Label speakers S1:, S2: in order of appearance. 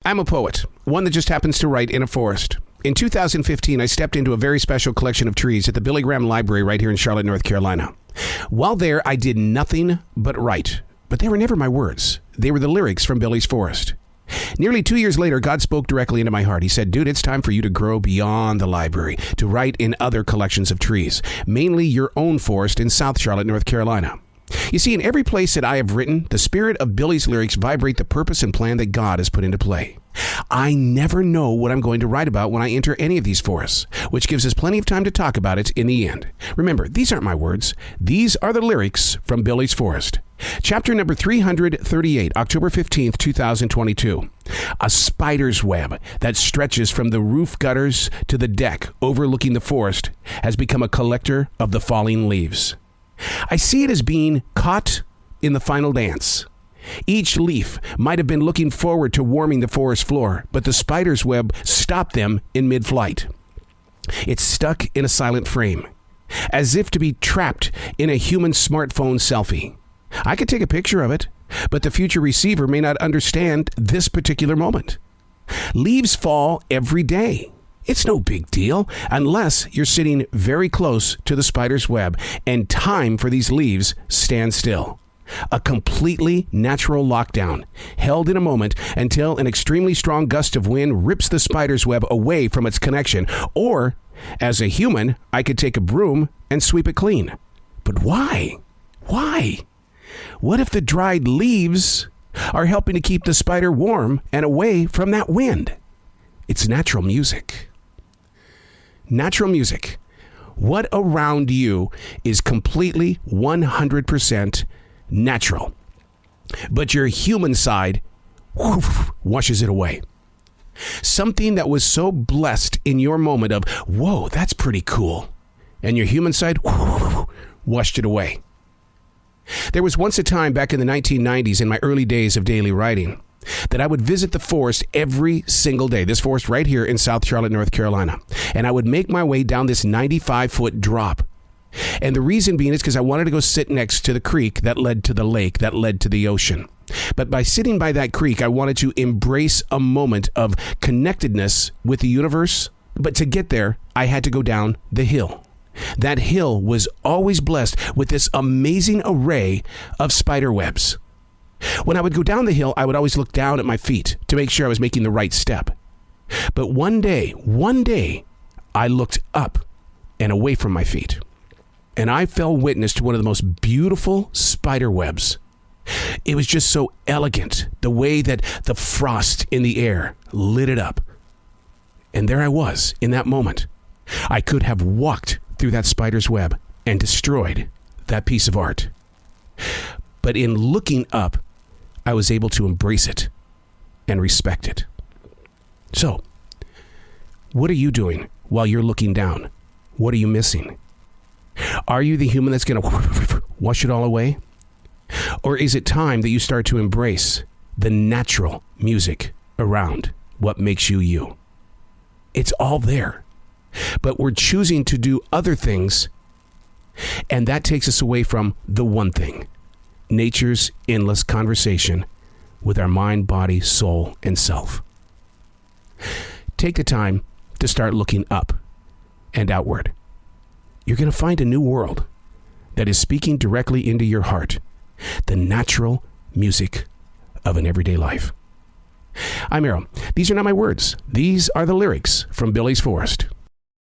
S1: I'm a poet, one that just happens to write in a forest. In 2015, I stepped into a very special collection of trees at the Billy Graham Library right here in Charlotte, North Carolina. While there, I did nothing but write. But they were never my words. They were the lyrics from Billy's Forest. Nearly 2 years later, God spoke directly into my heart. He said, dude, it's time for you to grow beyond the library, to write in other collections of trees, mainly your own forest in South Charlotte, North Carolina. You see, in every place that I have written, the spirit of Billy's lyrics vibrate the purpose and plan that God has put into play. I never know what I'm going to write about when I enter any of these forests, which gives us plenty of time to talk about it in the end. Remember, these aren't my words. These are the lyrics from Billy's Forest. Chapter number 338, October 15th, 2022. A spider's web that stretches from the roof gutters to the deck overlooking the forest has become a collector of the falling leaves. I see it as being caught in the final dance. Each leaf might have been looking forward to warming the forest floor, but the spider's web stopped them in mid-flight. It's stuck in a silent frame, as if to be trapped in a human smartphone selfie. I could take a picture of it, but the future receiver may not understand this particular moment. Leaves fall every day. It's no big deal unless you're sitting very close to the spider's web and time for these leaves stands still. A completely natural lockdown, held in a moment until an extremely strong gust of wind rips the spider's web away from its connection. Or, as a human, I could take a broom and sweep it clean. But why? Why? What if the dried leaves are helping to keep the spider warm and away from that wind? It's natural music. Natural music. What around you is completely 100% natural, but your human side washes it away. Something that was so blessed in your moment of, whoa, that's pretty cool, and your human side washed it away. There was once a time back in the 1990s in my early days of daily writing that I would visit the forest every single day, this forest right here in South Charlotte, North Carolina, and I would make my way down this 95-foot drop. And the reason being is because I wanted to go sit next to the creek that led to the lake, that led to the ocean. But by sitting by that creek, I wanted to embrace a moment of connectedness with the universe. But to get there, I had to go down the hill. That hill was always blessed with this amazing array of spider webs. When I would go down the hill, I would always look down at my feet to make sure I was making the right step. But one day, I looked up and away from my feet. And I fell witness to one of the most beautiful spider webs. It was just so elegant, the way that the frost in the air lit it up. And there I was in that moment. I could have walked through that spider's web and destroyed that piece of art. But in looking up, I was able to embrace it and respect it. So, what are you doing while you're looking down? What are you missing? Are you the human that's going to wash it all away? Or is it time that you start to embrace the natural music around what makes you you? It's all there. But we're choosing to do other things, and that takes us away from the one thing, nature's endless conversation with our mind, body, soul, and self. Take the time to start looking up and outward. You're going to find a new world that is speaking directly into your heart, the natural music of an everyday life. I'm Errol. These are not my words. These are the lyrics from Billy's Forest.